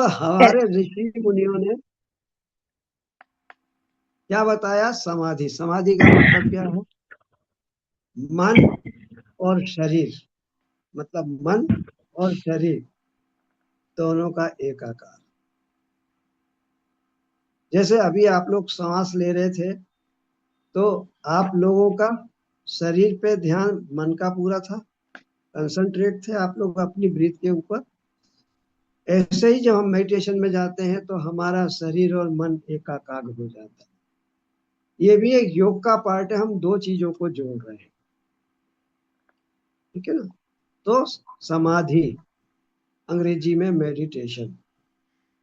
हमारे ऋषि मुनियों ने क्या बताया? समाधि। समाधि का मतलब क्या है? मन और शरीर, मतलब मन और शरीर दोनों का एकाकार। जैसे अभी आप लोग सांस ले रहे थे, तो आप लोगों का शरीर पे ध्यान मन का पूरा था, कंसंट्रेट थे आप लोग अपनी ब्रीथ के ऊपर। ऐसे ही जब हम मेडिटेशन में जाते हैं तो हमारा शरीर और मन एकाकार हो जाता है। ये भी एक योग का पार्ट है, हम दो चीजों को जोड़ रहे हैं। ठीक है ना? तो समाधि, अंग्रेजी में मेडिटेशन,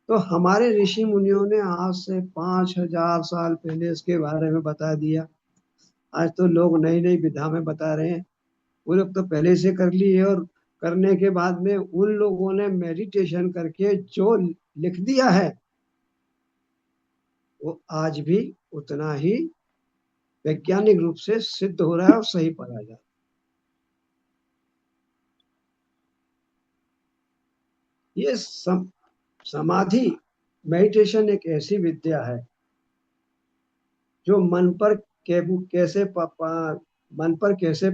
तो हमारे ऋषि मुनियों ने आज से 5,000 साल पहले इसके बारे में बता दिया। आज तो लोग नई नई विधा में बता रहे हैं, वो लोग तो पहले से कर लिए, और करने के बाद में उन लोगों ने मेडिटेशन करके जो लिख दिया है वो आज भी उतना ही वैज्ञानिक रूप से सिद्ध हो रहा है और सही पाया जा रहा है। ये समाधि, मेडिटेशन एक ऐसी विद्या है जो मन पर मन पर कैसे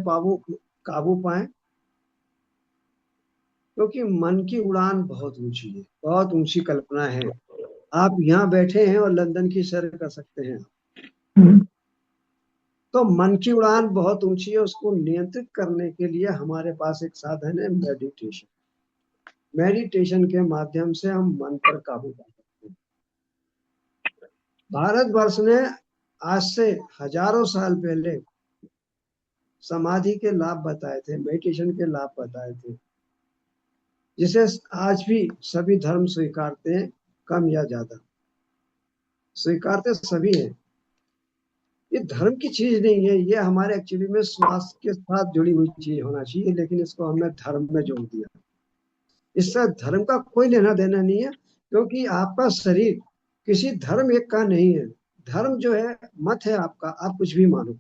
काबू पाए। क्योंकि मन की उड़ान बहुत ऊंची है, बहुत ऊंची कल्पना है। आप यहाँ बैठे हैं और लंदन की सैर कर सकते हैं। तो मन की उड़ान बहुत ऊंची है, उसको नियंत्रित करने के लिए हमारे पास एक साधन है, मेडिटेशन। मेडिटेशन के माध्यम से हम मन पर काबू पा सकते हैं। भारतवर्ष ने आज से हजारों साल पहले समाधि के लाभ बताए थे, मेडिटेशन के लाभ बताए थे, जिसे आज भी सभी धर्म स्वीकारते हैं, कम या ज्यादा स्वीकारते सभी हैं। ये धर्म की चीज नहीं है, ये हमारे एक्चुअली में स्वास्थ्य के साथ जुड़ी हुई चीज होना चाहिए, लेकिन इसको हमने धर्म में जोड़ दिया। इससे धर्म का कोई लेना देना नहीं है, क्योंकि आपका शरीर किसी धर्म एक का नहीं है। धर्म जो है मत है आपका, आप कुछ भी मानो,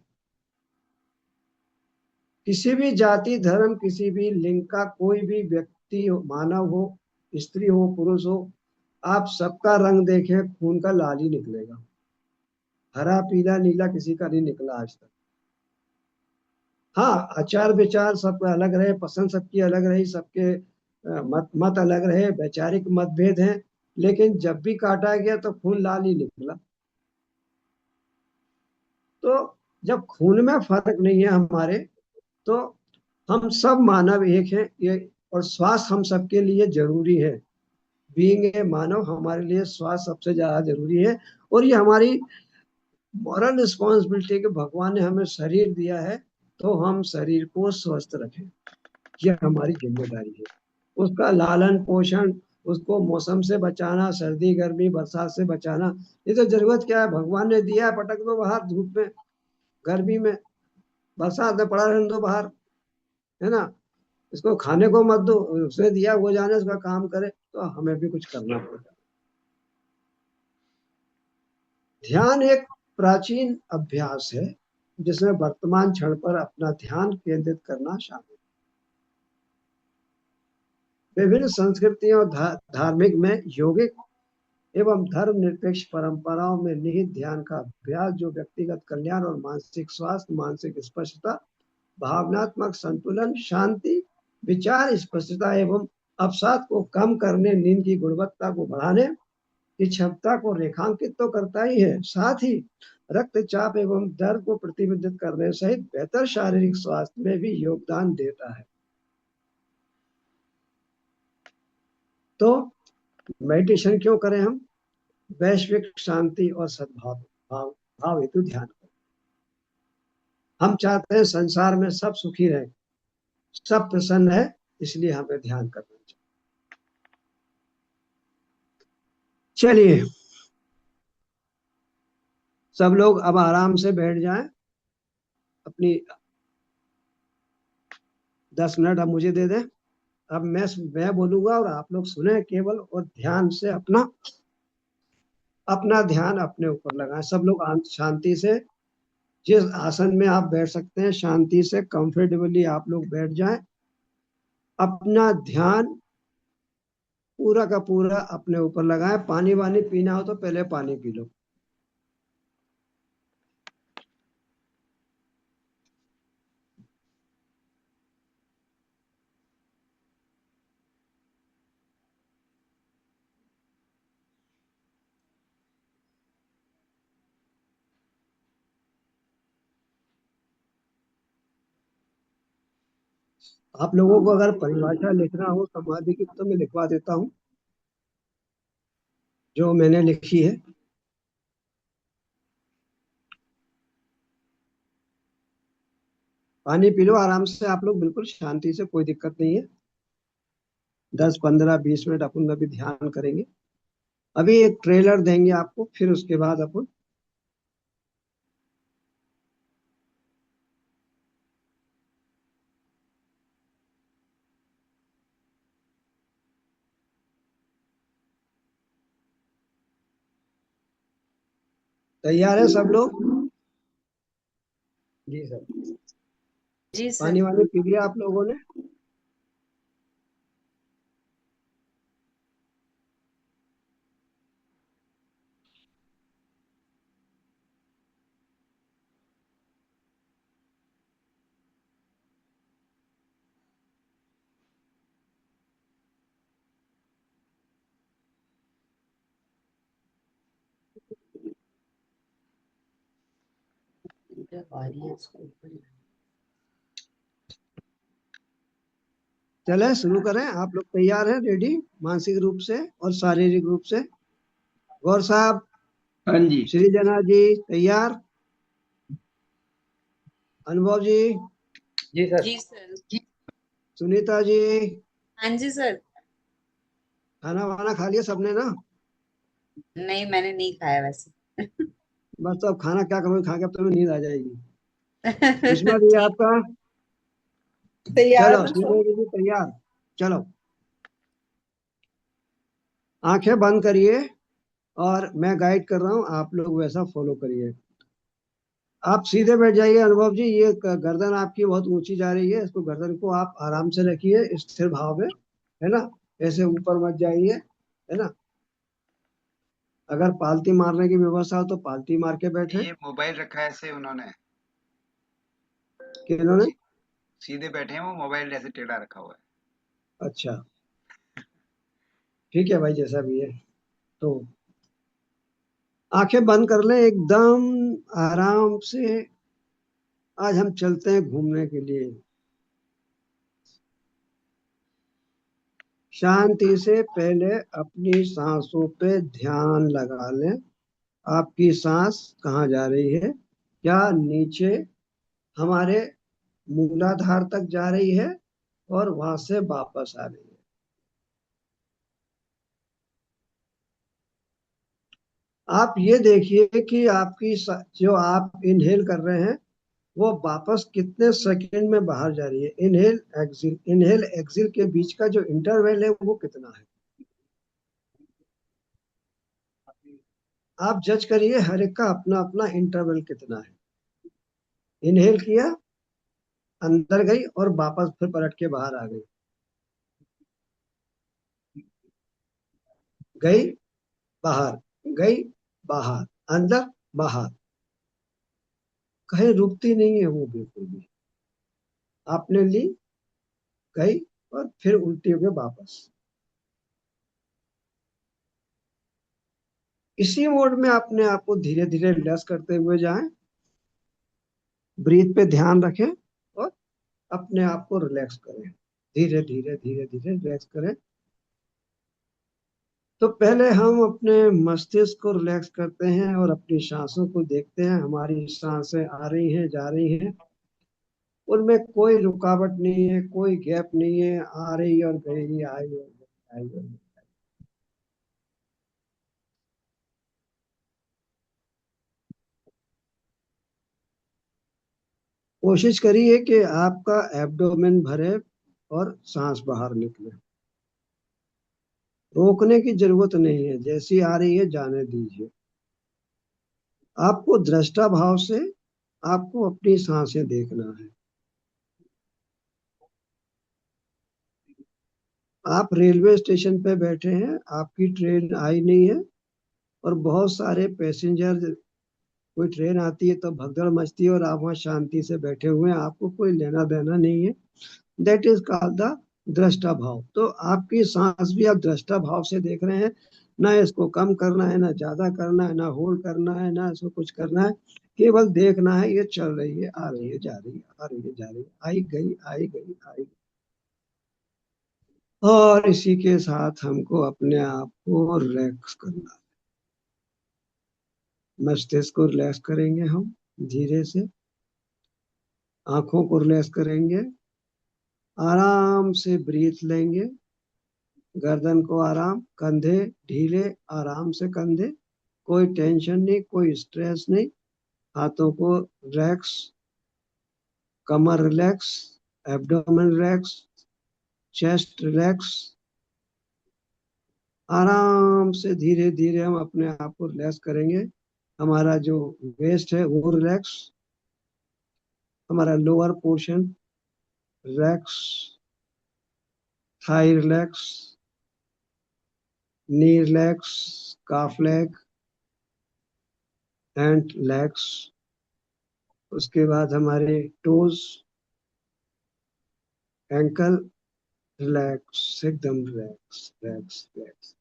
किसी भी जाति धर्म, किसी भी लिंग का कोई भी व्यक्ति मानव हो, स्त्री हो पुरुष हो, आप सबका रंग देखें खून का लाल ही निकलेगा। हरा पीला नीला किसी का नहीं निकला आज तक। हाँ, आचार विचार सबका अलग रहे, पसंद सबकी अलग रही, सबके मत मत अलग रहे, वैचारिक मतभेद हैं, लेकिन जब भी काटा गया तो खून लाल ही निकला। तो जब खून में फर्क नहीं है हमारे, तो हम सब मानव एक हैं। ये और स्वास्थ्य हम सबके लिए जरूरी है। बीइंग ए मानव, हमारे लिए स्वास्थ्य सबसे ज्यादा जरूरी है। और ये हमारी मॉरल रिस्पॉन्सिबिलिटी कि भगवान ने हमें शरीर दिया है, तो हम शरीर को स्वस्थ रखें, ये हमारी जिम्मेदारी है। उसका लालन पोषण, उसको मौसम से बचाना, सर्दी गर्मी बरसात से बचाना, ये तो जरूरत क्या है, भगवान ने दिया है, पटक दो बाहर धूप में, गर्मी में, बरसात में पड़ा रहने दो बाहर, है ना? इसको खाने को मत दो, उसने दिया वो जाने उसका काम करे, तो हमें भी कुछ करना पड़ेगा। ध्यान एक प्राचीन अभ्यास है जिसमें वर्तमान क्षण पर अपना ध्यान केंद्रित करना शामिल है। विभिन्न संस्कृतियों और धार्मिक में यौगिक एवं धर्मनिरपेक्ष परंपराओं में निहित ध्यान का अभ्यास, जो व्यक्तिगत कल्याण और मानसिक स्वास्थ्य, मानसिक स्पष्टता, भावनात्मक संतुलन, शांति, विचार स्पष्टता एवं अवसाद को कम करने, नींद की गुणवत्ता को बढ़ाने की क्षमता को रेखांकित तो करता ही है, साथ ही रक्तचाप एवं दर्द को प्रतिबंधित करने सहित बेहतर शारीरिक स्वास्थ्य में भी योगदान देता है। तो मेडिटेशन क्यों करें हम? वैश्विक शांति और सद्भाव भाव हेतु ध्यान करें। हम चाहते हैं संसार में सब सुखी रहे, सब प्रसन्न है, इसलिए हमें ध्यान करना चाहिए। चलिए, सब लोग अब आराम से बैठ जाएं, अपनी 10 मिनट अब मुझे दे दें। अब मैं बोलूंगा और आप लोग सुने केवल, और ध्यान से अपना अपना ध्यान अपने ऊपर लगाएं। सब लोग शांति से, जिस आसन में आप बैठ सकते हैं शांति से कंफर्टेबली आप लोग बैठ जाएं। अपना ध्यान पूरा का पूरा अपने ऊपर लगाएं। पानी वानी पीना हो तो पहले पानी पी लो। आप लोगों को अगर परिभाषा लिखना हो समाधि की तो मैं लिखवा देता हूँ, जो मैंने लिखी है। पानी पी लो आराम से आप लोग, बिल्कुल शांति से, कोई दिक्कत नहीं है। 10 15 20 मिनट अपन अभी ध्यान करेंगे। अभी एक ट्रेलर देंगे आपको, फिर उसके बाद अपन। तैयार है सब लोग? जी सर। जी पानी सर। वानी पी लिया आप लोगों ने? ऑडियंस को ऊपर। चले शुरू करें। आप लोग तैयार हैं, रेडी, मानसिक रूप से और शारीरिक रूप से? गौर साहब, हाँ जी। सृजना जी तैयार? अनुभव जी? जी सर। जी सर। सुनीता जी? हाँ जी सर। खाना वाना खा लिया सबने ना? नहीं, मैंने नहीं खाया वैसे। बस तो अब खाना क्या करोगे खा के, अब तुम्हें नींद आ जाएगी। सुषमा जी ठीक। आपका? तैयार चलो हूँ सर। श्रीदेवी जी तैयार? चलो, आंखें बंद करिए और मैं गाइड कर रहा हूँ, आप लोग वैसा फॉलो करिए। आप सीधे बैठ जाइए अनुभव जी। ये गर्दन आपकी बहुत ऊंची जा रही है, इसको, गर्दन को आप आराम से रखिए स्थिर भाव में, है ना? ऐसे ऊपर मत जाइए, है ना? अगर पालती मारने की व्यवस्था हो तो पालती मार के बैठे। ये मोबाइल रखा है ऐसे उन्होंने। कि इन्होंने? सी- सीधे बैठे हैं, वो मोबाइल ऐसे टेढ़ा रखा हुआ है। अच्छा, ठीक है भाई, जैसा भी है। तो आंखें बंद कर लें एकदम आराम से। आज हम चलते हैं घूमने के लिए। शांति से पहले अपनी सांसों पे ध्यान लगा लें। आपकी सांस कहाँ जा रही है? क्या नीचे हमारे मूलाधार तक जा रही है और वहां से वापस आ रही है? आप ये देखिए कि आपकी जो आप इनहेल कर रहे हैं वो वापस कितने सेकंड में बाहर जा रही है। इनहेल एक्सिल के बीच का जो इंटरवल है वो कितना है? आप जज करिए, हर एक का अपना अपना इंटरवल कितना है। इनहेल किया, अंदर गई और वापस फिर पलट के बाहर आ गई। गई, बाहर, गई, बाहर, अंदर, बाहर। कहीं रुकती नहीं है वो बिल्कुल भी। आपने ली, गई, और फिर उल्टी होके वापस। इसी मोड में अपने आप को धीरे धीरे रिलैक्स करते हुए जाएं। ब्रीथ पे ध्यान रखें और अपने आप को रिलैक्स करें। धीरे धीरे धीरे धीरे रिलैक्स करें। तो पहले हम अपने मस्तिष्क को रिलैक्स करते हैं और अपनी सांसों को देखते हैं। हमारी सांसें आ रही हैं, जा रही हैं, उनमें कोई रुकावट नहीं है, कोई गैप नहीं है। आ रही और गई, आई और गई, आई और गई। कोशिश करिए कि आपका एब्डोमेन भरे और सांस बाहर निकले। रोकने की जरूरत नहीं है, जैसी आ रही है जाने दीजिए। आपको दृष्टा भाव से आपको अपनी सांसें देखना है। आप रेलवे स्टेशन पे बैठे हैं, आपकी ट्रेन आई नहीं है, और बहुत सारे पैसेंजर, कोई ट्रेन आती है तो भगदड़ मचती है और आप वहाँ शांति से बैठे हुए हैं, आपको कोई लेना देना नहीं है। दैट इज कॉल्ड द दृष्टा भाव। तो आपकी सांस भी आप दृष्टा भाव से देख रहे हैं। ना इसको कम करना है, ना ज्यादा करना है, ना होल्ड करना है, ना इसको कुछ करना है। केवल देखना है, ये चल रही है, आ रही है, जा रही है, आ रही है, जा रही है, आई गई, आई गई, आई गई। और इसी के साथ हमको अपने आप को रिलैक्स करना है। मस्तिष्क को रिलैक्स करेंगे हम धीरे से। आंखों को रिलैक्स करेंगे। आराम से ब्रीथ लेंगे। गर्दन को आराम, कंधे ढीले, आराम से कंधे, कोई टेंशन नहीं, कोई स्ट्रेस नहीं। हाथों को रिलैक्स, कमर relax, abdomen relax, chest relax. आराम से धीरे धीरे हम अपने आप को रिलैक्स करेंगे। हमारा जो वेस्ट है वो रिलैक्स, हमारा lower portion relax, thigh relax, knee relax, calf leg, hand legs. उसके बाद हमारे टोज, एंकल रिलैक्स, एकदम रिलैक्स रिलैक्स रिलैक्स।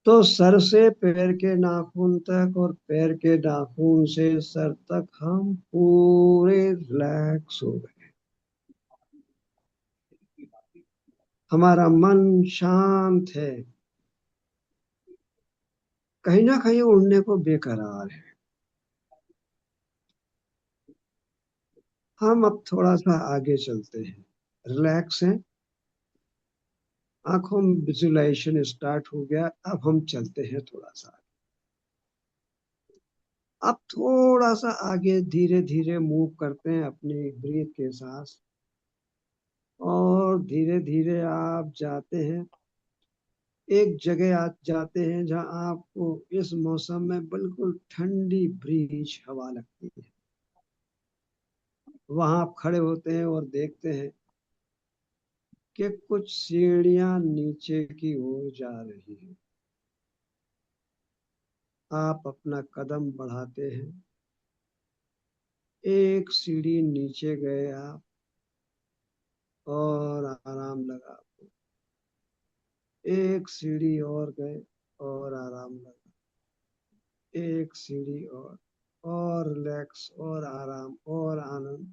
तो सर से पैर के नाखून तक और पैर के नाखून से सर तक हम पूरे रिलैक्स हो गए। हमारा मन शांत है, कहीं ना कहीं उड़ने को बेकरार है। हम अब थोड़ा सा आगे चलते हैं, रिलैक्स हैं। आंखों में विजुअलाइजेशन स्टार्ट हो गया। अब हम चलते हैं थोड़ा सा। अब थोड़ा सा आगे धीरे धीरे मूव करते हैं अपनी ब्रीथ के साथ, और धीरे धीरे आप जाते हैं एक जगह, आप जाते हैं जहां आपको इस मौसम में बिल्कुल ठंडी ब्रीज हवा लगती है। वहां आप खड़े होते हैं और देखते हैं कि कुछ सीढ़ियां नीचे की ओर जा रही हैं। आप अपना कदम बढ़ाते हैं, एक सीढ़ी नीचे गए आप, और आराम लगा। एक सीढ़ी और गए, और आराम लगा। एक सीढ़ी और रिलैक्स, और आराम, और आनंद।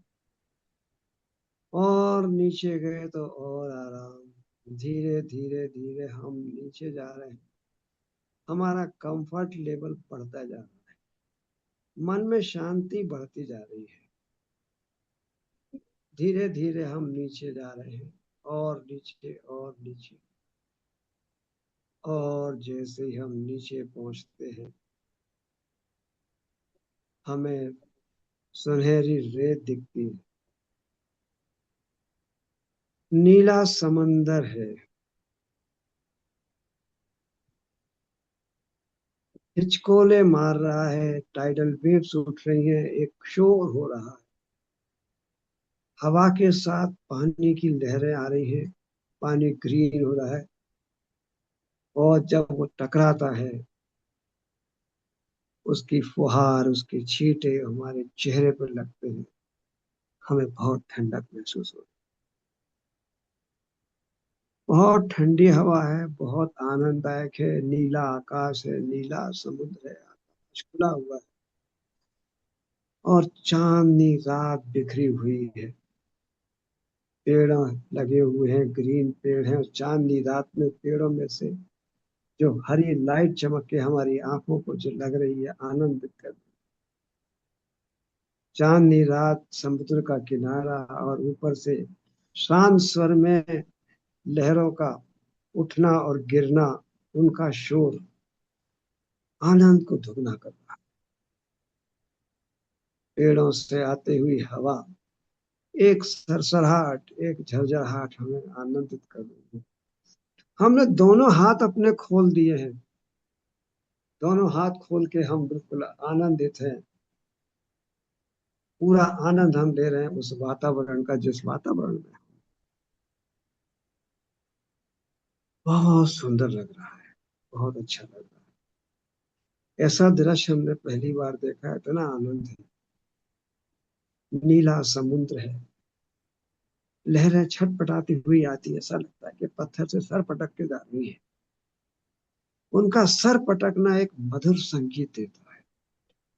और नीचे गए तो और आराम। धीरे धीरे धीरे हम नीचे जा रहे हैं। हमारा कंफर्ट लेवल बढ़ता जा रहा है, मन में शांति बढ़ती जा रही है। धीरे धीरे हम नीचे जा रहे हैं, और नीचे और नीचे। और जैसे ही हम नीचे पहुंचते हैं, हमें सुनहरी रेत दिखती है, नीला समंदर है, हिचकोले मार रहा है, टाइडल वेव्स उठ रही हैं, एक शोर हो रहा है। हवा के साथ पानी की लहरें आ रही हैं, पानी ग्रीन हो रहा है, और जब वो टकराता है, उसकी फुहार, उसके छींटे हमारे चेहरे पर लगते हैं। हमें बहुत ठंडक महसूस होती है। बहुत ठंडी हवा है, बहुत आनंददायक है। नीला आकाश है, नीला समुद्र है, आकाश खुला हुआ है, और चांदनी रात बिखरी हुई है। पेड़ लगे हुए हैं, ग्रीन पेड़ हैं, और चांदनी रात में पेड़ों में से जो हरी लाइट चमक के हमारी आंखों को जो लग रही है, आनंदित कर। चांदनी रात, समुद्र का किनारा, और ऊपर से शांत स्वर में लहरों का उठना और गिरना, उनका शोर आनंद को दुगना कर रहा। पेड़ों से आती हुई हवा, एक सरसराहट, एक झरझराहट हमें आनंदित कर रही है। हमने दोनों हाथ अपने खोल दिए हैं। दोनों हाथ खोल के हम बिल्कुल आनंदित हैं। पूरा आनंद हम ले रहे हैं उस वातावरण का, जिस वातावरण में। बहुत सुंदर लग रहा है, बहुत अच्छा लग रहा है। ऐसा दृश्य हमने पहली बार देखा है, इतना आनंद है। नीला समुद्र है, लहरें छटपटाती हुई आती है, ऐसा लगता है कि पत्थर से सर पटक के जा रही है। उनका सर पटकना एक मधुर संगीत देता है,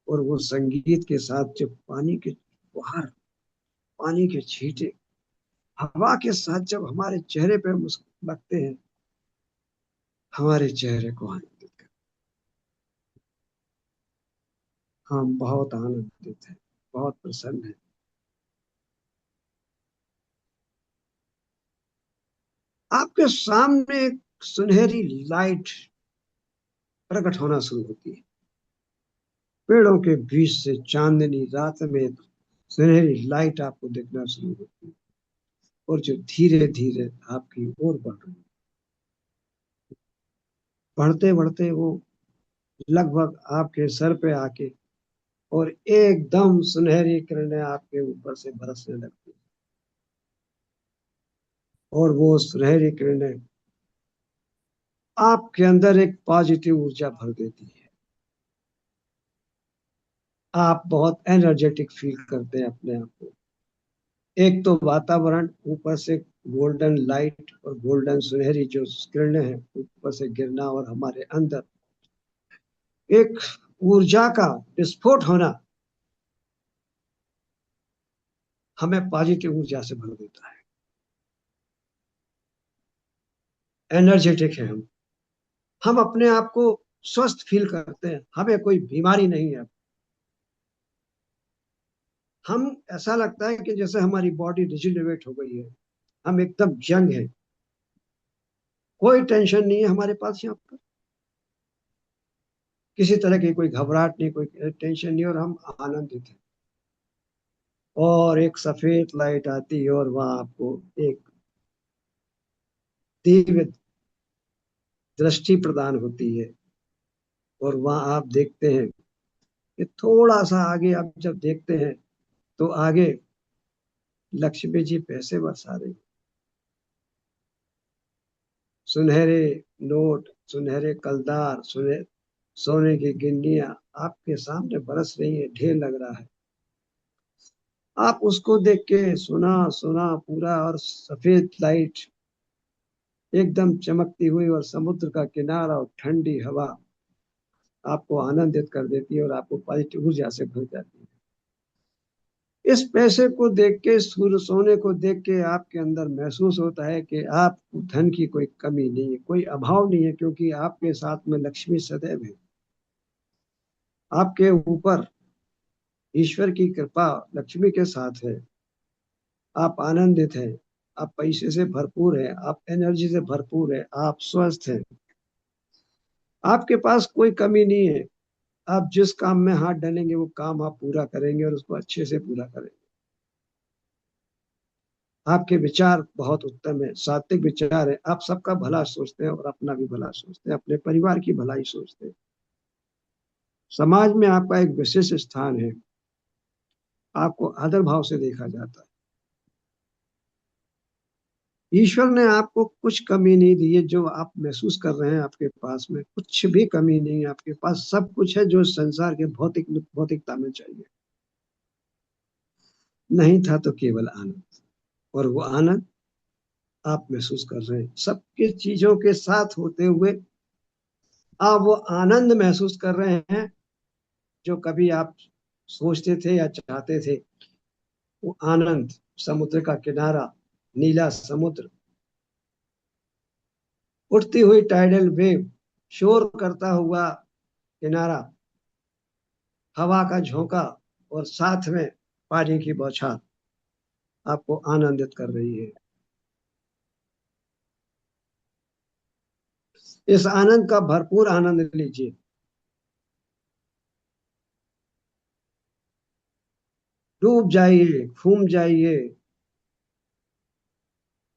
और वो संगीत के साथ जब पानी के फुहार, पानी के छींटे हवा के साथ जब हमारे चेहरे पे लगते हैं, हमारे चेहरे को आनंदित कर, हम बहुत आनंदित हैं, बहुत प्रसन्न हैं। आपके सामने एक सुनहरी लाइट प्रकट होना शुरू होती है। पेड़ों के बीच से चांदनी रात में सुनहरी लाइट आपको दिखना शुरू होती है, और जो धीरे धीरे आपकी ओर बढ़ रही है। बढ़ते बढ़ते वो लगभग आपके सर पे आके, और एकदम सुनहरी किरणें आपके ऊपर से बरसने लगती है, और वो सुनहरी किरणें आपके अंदर एक पॉजिटिव ऊर्जा भर देती है। आप बहुत एनर्जेटिक फील करते हैं अपने आप को। एक तो वातावरण, ऊपर से गोल्डन लाइट और गोल्डन सुनहरी जो किरणें हैं ऊपर से गिरना, और हमारे अंदर एक ऊर्जा का विस्फोट होना हमें पॉजिटिव ऊर्जा से भर देता है। एनर्जेटिक है हम अपने आप को स्वस्थ फील करते हैं, हमें कोई बीमारी नहीं है। हम, ऐसा लगता है कि जैसे हमारी बॉडी रिजिडिवेट हो गई है, हम एकदम यंग है, कोई टेंशन नहीं है हमारे पास यहाँ पर, किसी तरह की कोई घबराहट नहीं, कोई टेंशन नहीं, और हम आनंदित हैं। और एक सफेद लाइट आती है, और वहां आपको एक दिव्य दृष्टि प्रदान होती है, और वहां आप देखते हैं कि थोड़ा सा आगे आप जब देखते हैं, तो आगे लक्ष्मी जी पैसे बरसा रही, सुनहरे नोट, सुनहरे कलदार, सोने की गिन्नियां आपके सामने बरस रही है, ढेर लग रहा है। आप उसको देख के सुना सुना पूरा, और सफेद लाइट एकदम चमकती हुई, और समुद्र का किनारा और ठंडी हवा आपको आनंदित कर देती है, और आपको पॉजिटिव ऊर्जा से भर जाती है। इस पैसे को देख के, सूर्य सोने को देख के आपके अंदर महसूस होता है कि आप धन की कोई कमी नहीं है, कोई अभाव नहीं है, क्योंकि आपके साथ में लक्ष्मी सदैव है। आपके ऊपर ईश्वर की कृपा लक्ष्मी के साथ है। आप आनंदित हैं, आप पैसे से भरपूर हैं, आप एनर्जी से भरपूर हैं, आप स्वस्थ हैं, आपके पास कोई कमी नहीं है। आप जिस काम में हाथ डालेंगे वो काम आप पूरा करेंगे, और उसको अच्छे से पूरा करेंगे। आपके विचार बहुत उत्तम है, सात्विक विचार है, आप सबका भला सोचते हैं, और अपना भी भला सोचते हैं, अपने परिवार की भलाई सोचते हैं। समाज में आपका एक विशेष स्थान है, आपको आदर भाव से देखा जाता है। ईश्वर ने आपको कुछ कमी नहीं दी है, जो आप महसूस कर रहे हैं आपके पास में कुछ भी कमी नहीं है। आपके पास सब कुछ है जो संसार के भौतिकता में चाहिए। नहीं था तो केवल आनंद, और वो आनंद आप महसूस कर रहे हैं। सबके चीजों के साथ होते हुए आप वो आनंद महसूस कर रहे हैं, जो कभी आप सोचते थे या चाहते थे। वो आनंद, समुद्र का किनारा, नीला समुद्र, उठती हुई टाइडल वेव, शोर करता हुआ किनारा, हवा का झोंका, और साथ में पानी की बौछार आपको आनंदित कर रही है। इस आनंद का भरपूर आनंद लीजिए। डूब जाइए, घूम जाइए।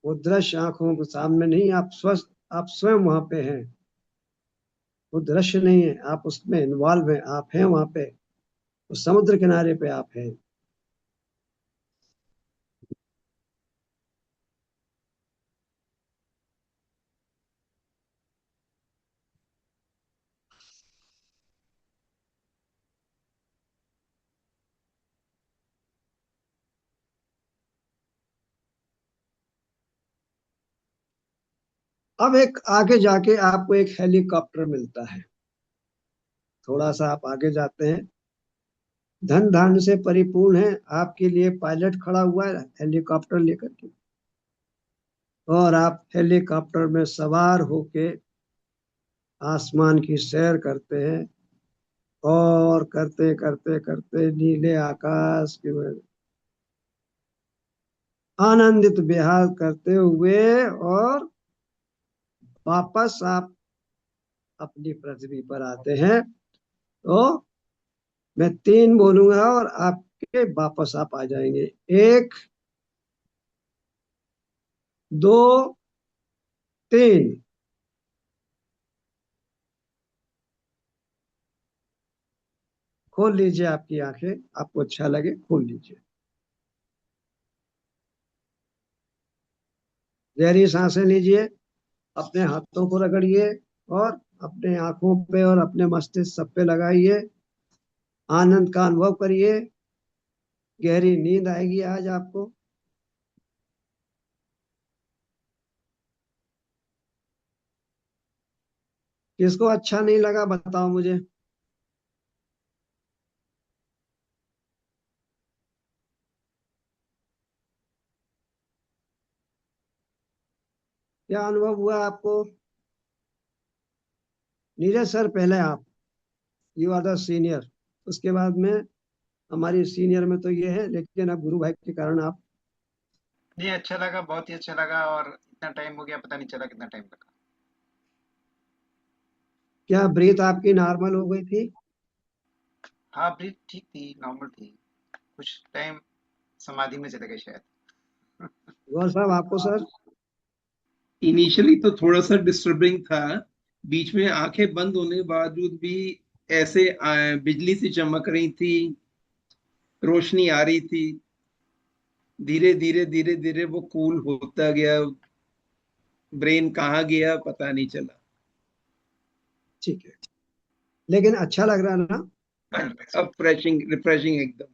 वो दृश्य आंखों के सामने नहीं, आप स्वस्थ, आप स्वयं वहां पे हैं। वो दृश्य नहीं है, आप उसमें इन्वॉल्व हैं, आप हैं वहां पे, उस समुद्र किनारे पे आप हैं। अब एक आगे जाके आपको एक हेलीकॉप्टर मिलता है। थोड़ा सा आप आगे जाते हैं, धन धान्य से परिपूर्ण है, आपके लिए पायलट खड़ा हुआ है हेलीकॉप्टर लेकर के, और आप हेलीकॉप्टर में सवार होके आसमान की सैर करते हैं, और करते करते करते नीले आकाश के में आनंदित विहार करते हुए, और वापस आप अपनी पृथ्वी पर आते हैं। तो मैं 3 बोलूंगा और आपके वापस आप आ जाएंगे। 1, 2, 3। खोल लीजिए आपकी आंखें, आपको अच्छा लगे खोल लीजिए। गहरी सांसें लीजिए, अपने हाथों को रगड़िए, और अपने आंखों पे और अपने मस्तिष्क सब पे लगाइए। आनंद का अनुभव करिए। गहरी नींद आएगी आज आपको। किसको अच्छा नहीं लगा बताओ मुझे। क्या अनुभव हुआ आपको? नीरज सर, पहले आप, यू आर द सीनियर। उसके बाद में हमारी सीनियर में तो ये है, लेकिन अब गुरु भाई के कारण आप। नहीं, अच्छा लगा, बहुत ही अच्छा लगा, और इतना टाइम हो गया पता नहीं चला कितना टाइम लगा। क्या ब्रीथ आपकी नॉर्मल हो गई थी? हाँ, ब्रीथ ठीक थी, नॉर्मल थी। कुछ टाइम समाधि में चले गए शायद। गौर साहब, आपको सर? इनिशियली तो थोड़ा सा डिस्टर्बिंग था, बीच में आंखें बंद होने के बावजूद भी ऐसे बिजली सी चमक रही थी, रोशनी आ रही थी। धीरे धीरे धीरे धीरे वो कूल होता गया, ब्रेन कहाँ गया पता नहीं चला। ठीक है, लेकिन अच्छा लग रहा है ना? अब फ्रेशिंग रिफ्रेशिंग एकदम।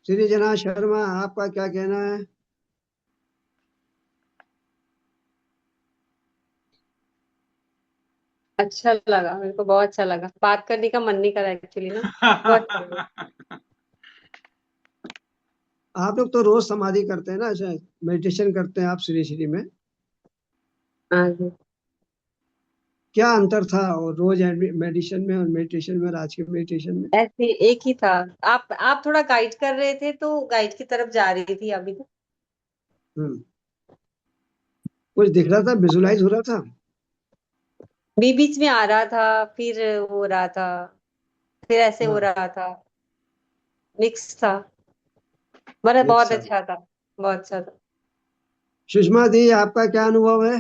श्री जना शर्मा, आपका क्या कहना है? अच्छा लगा, मेरे को बहुत अच्छा लगा। बात करने का मन नहीं करा एक्चुअली ना, बहुत अच्छा लगा। आप लोग तो रोज समाधि करते हैं ना, शायद मेडिटेशन करते हैं आप श्री श्री में। हाँ जी। क्या अंतर था और रोज मेडिटेशन में और मेडिटेशन में और आज के मेडिटेशन में? ऐसे एक ही था। आप थोड़ा गाइड कर रहे थे तो गाइड की तरफ जा रही थी अभी तो। हम्म कुछ दिख रहा था, विजुलाइज हो रहा था? बीच बीच में आ रहा था, फिर हो रहा था, फिर ऐसे हो हाँ, रहा था, मिक्स था। मतलब एक बहुत साथ। अच्छा था, बहुत अच्छा था। सुषमा दी, आपका क्या अनुभव है?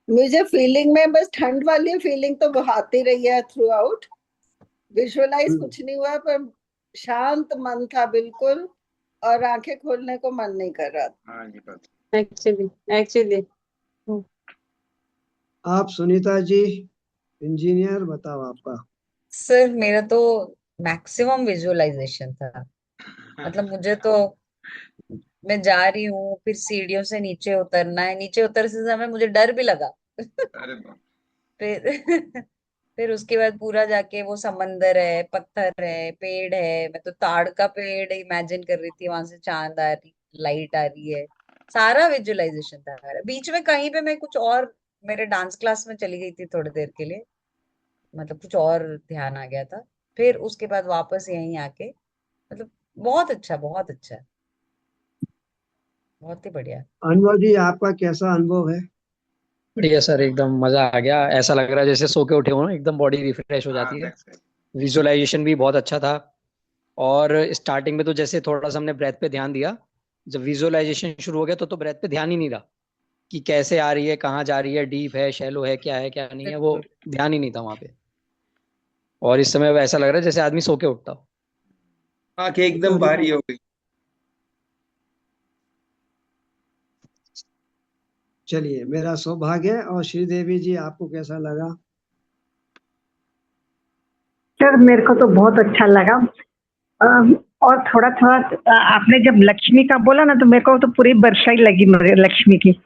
मुझे फीलिंग में बस ठंड वाली फीलिंग तो आती रही है थ्रू आउट। विजुअलाइज हम्म कुछ नहीं हुआ, पर शांत मन था बिल्कुल, और आंखें खोलने को मन नहीं कर रहा था। हाँ जी, बस। एक्चुअली एक्चुअली आप सुनीता जी, इंजीनियर, बताओ आपका। सर मेरा तो मैक्सिमम विजुअलाइजेशन था। मतलब मुझे तो, मैं जा रही हूँ, फिर सीढ़ियों से नीचे उतरना है, नीचे उतर से समय मुझे डर भी लगा। अरे बाप। फिर फिर उसके बाद पूरा जाके वो समंदर है, पत्थर है, पेड़ है। मैं तो ताड़ का पेड़ इमेजिन कर रही थी, वहां से चांद आ रही, लाइट आ रही है। सारा विजुअलाइजेशन था मेरा। बीच में कहीं पे मैं कुछ और, मेरे डांस क्लास में चली गई थी थोड़ी देर के लिए, मतलब कुछ और ध्यान आ गया था। फिर उसके बाद वापस यहीं आके, मतलब बहुत अच्छा, बहुत अच्छा, बहुत ही बढ़िया। अनुभव जी, आपका कैसा अनुभव है? बढ़िया सर, एकदम मजा आ गया। ऐसा लग रहा है जैसे सो के उठे हो ना, एकदम बॉडी रिफ्रेश हो हाँ, जाती है। That's it. विजुअलाइजेशन भी बहुत अच्छा था। और स्टार्टिंग में तो जैसे थोड़ा सा हमने ब्रेथ पे ध्यान दिया, जब विजुअलाइजेशन शुरू हो गया तो ब्रेथ पे ध्यान ही नहीं रहा कि कैसे आ रही है, कहाँ जा रही है, डीप है, शैलो है, क्या है क्या नहीं है, वो बिल्कुल। ध्यान ही नहीं था वहां पे। और इस समय ऐसा लग रहा है जैसे आदमी सो के उठता हो। आंखें एकदम भारी हो गई। चलिए, मेरा सौभाग्य है। और श्रीदेवी जी, आपको कैसा लगा? सर मेरे को तो बहुत अच्छा लगा। और थोड़ा थोड़ा आपने जब लक्ष्मी का बोला ना, तो मेरे को तो पूरी बरसाई लगी मुझे लक्ष्मी की।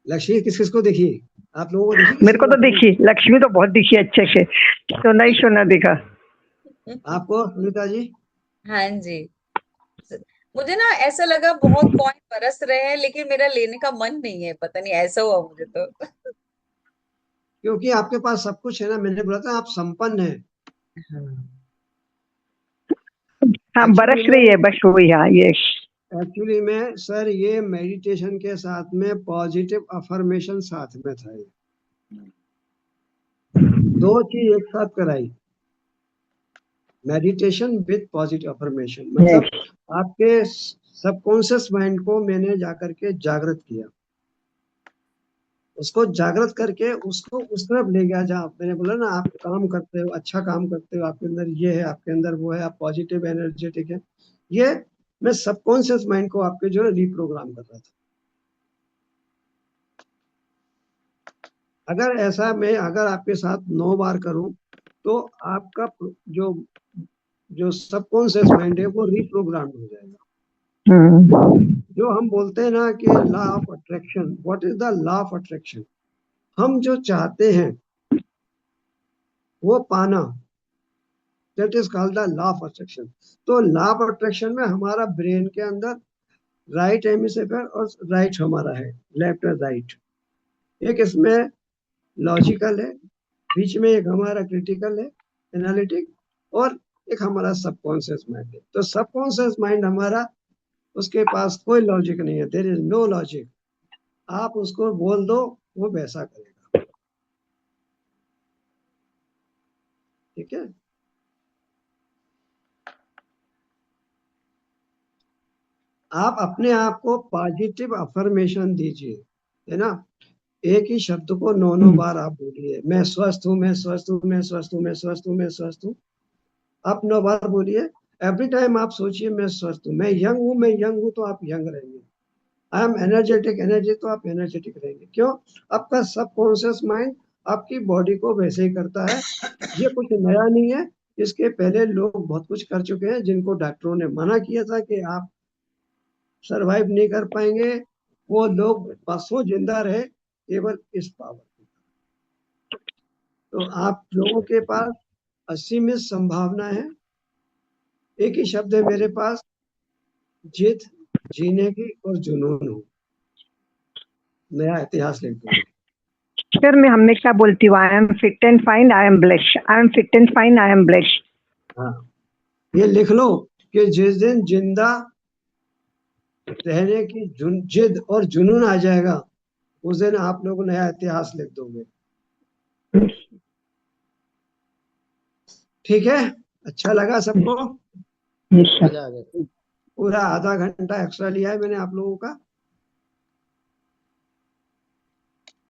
लक्ष्मी किस किस को देखी? आप लोगों को देखी? मेरे को तो दिखी, लक्ष्मी तो बहुत दिखी अच्छे से, सोना ही सोना दिखा। आपको सुनीता जी? हाँ जी, मुझे ना ऐसा लगा बहुत कॉइन बरस रहे हैं, लेकिन मेरा लेने का मन नहीं है, पता नहीं ऐसा हुआ मुझे तो। क्योंकि आपके पास सब कुछ है ना, मैंने बोला था आप संपन्न हैं। हाँ, Actually बरस रही है बस वो, यहाँ ये एक्चुअली में सर ये मेडिटेशन के साथ में पॉजिटिव अफर्मेशन साथ में था, ये दो चीज एक साथ कराई, मेडिटेशन विद पॉजिटिव अफर्मेशन। मतलब आपके सबकॉन्शियस माइंड को मैंने जाकर के जागृत किया, उसको जागृत करके उसको उस तरफ ले गया जहाँ मैंने बोला ना आप काम करते हो, अच्छा काम करते हो, आपके अंदर ये है, आपके अंदर वो है, आप पॉजिटिव एनर्जेटिक है। ये मैं सबकॉन्शियस माइंड को आपके जो है रिप्रोग्राम कर रहा था। अगर ऐसा मैं अगर आपके साथ 9 बार करूं तो आपका जो जो सबकॉन्शियस माइंड है वो रिप्रोग्राम हो जाएगा। जो हम बोलते हैं ना कि law of attraction, what is the law of attraction? हम जो चाहते हैं वो पाना, that is called the law of attraction. तो लॉ ऑफ अट्रैक्शन में हमारा ब्रेन के अंदर राइट हेमिस्फीयर और राइट हमारा है, लेफ्ट और राइट। एक इसमें लॉजिकल है, बीच में एक हमारा क्रिटिकल है, एनालिटिक, और एक हमारा सबकॉन्शियस माइंड है। तो सबकॉन्शियस माइंड हमारा, उसके पास कोई लॉजिक नहीं है, देयर इज नो लॉजिक। आप उसको बोल दो वो वैसा करेगा, ठीक है। आप अपने आप को पॉजिटिव अफर्मेशन दीजिए, है ना। एक ही शब्द को 9 बार आप बोलिए, मैं स्वस्थ हूँ, मैं स्वस्थ हूँ, मैं स्वस्थ हूँ, मैं स्वस्थ हूँ, मैं स्वस्थ हूँ। आप 9 बार बोलिए। एवरी टाइम आप सोचिए मैं स्वस्थ हूँ, मैं यंग हूँ, मैं यंग हूँ, तो आप यंग रहेंगे। आई एम एनर्जेटिक, एनर्जेटिक, तो आप एनर्जेटिक रहेंगे। क्यों? आपका सबकॉन्शियस माइंड आपकी बॉडी को वैसे ही करता है। ये कुछ नया नहीं है, इसके पहले लोग बहुत कुछ कर चुके हैं जिनको डॉक्टरों ने मना किया था कि आप सरवाइव नहीं कर पाएंगे। वो लोग बसों जिंदा रहे केवल इस पावर। तो आप लोगों के पास असीमित संभावना है। एक ही शब्द है मेरे पास, जिद, जीने की और जुनून हो। नया इतिहास लिख दूंगा। सर मैं हमेशा बोलती हूँ, I am fit and fine, I am blessed, I am fit and fine, I am blessed. हाँ, ये लिख लो कि जिस दिन जिंदा रहने की जिद और जुनून आ जाएगा, उस दिन आप लोग नया इतिहास लिख दोगे। ठीक है, अच्छा लगा सबको? मजा आ गया। पूरा आधा घंटा एक्स्ट्रा लिया है मैंने आप लोगों का।